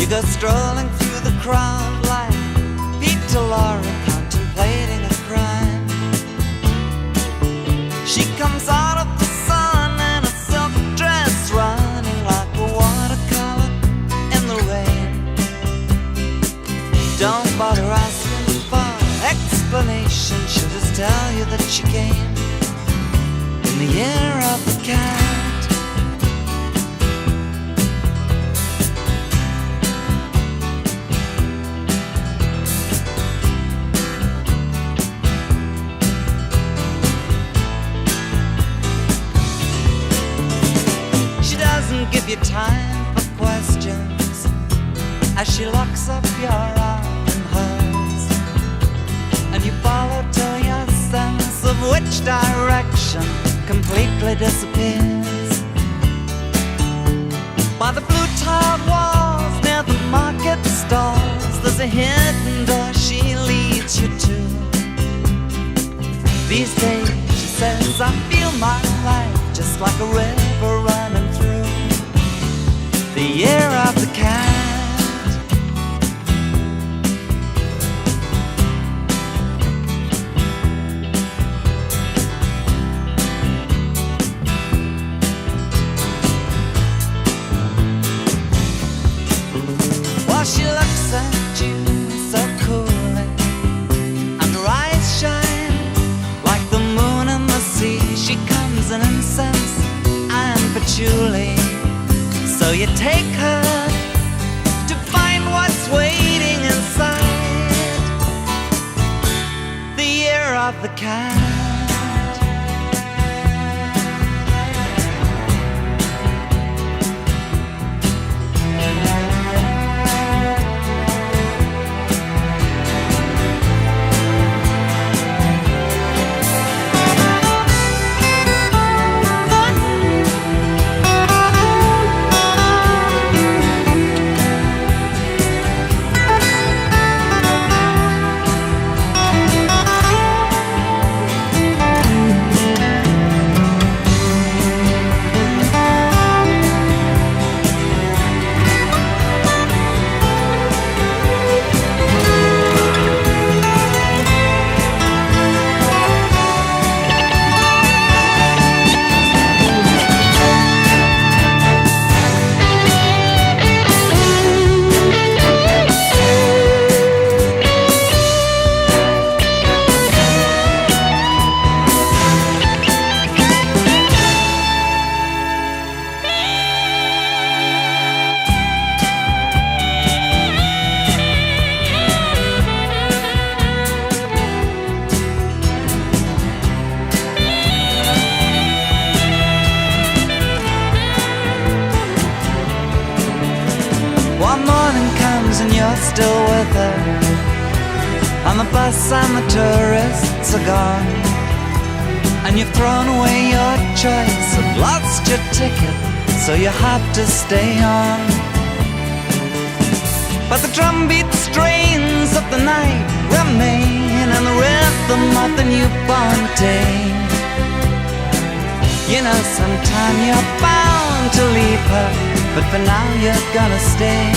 You go strolling through the crowd like Pete to Laura contemplating a crime. She comes out of the sun in a silk dress, running like a watercolor in the rain. Don't bother asking for explanation, she'll just tell you that she came in the year of the cat. She doesn't give you time for questions as she locks up your arm in hers, and you follow till your sense of which direction completely disappears. By the blue tiled walls near the market stalls, there's a hidden door she leads you to. These days, she says, I feel my life just like a river running through the year of the cat. She looks at you so coolly, and her eyes shine like the moon in the sea. She comes in incense and patchouli, so you take her to find what's waiting inside the year of the cat. One morning comes and you're still with her, and the bus and the tourists are gone, and you've thrown away your choice and lost your ticket, so you have to stay on. But the drumbeat strains of the night remain, and the rhythm of the newborn day. You know sometime you're bound to leave her, but for now you're gonna stay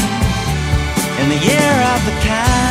in the year of the cat.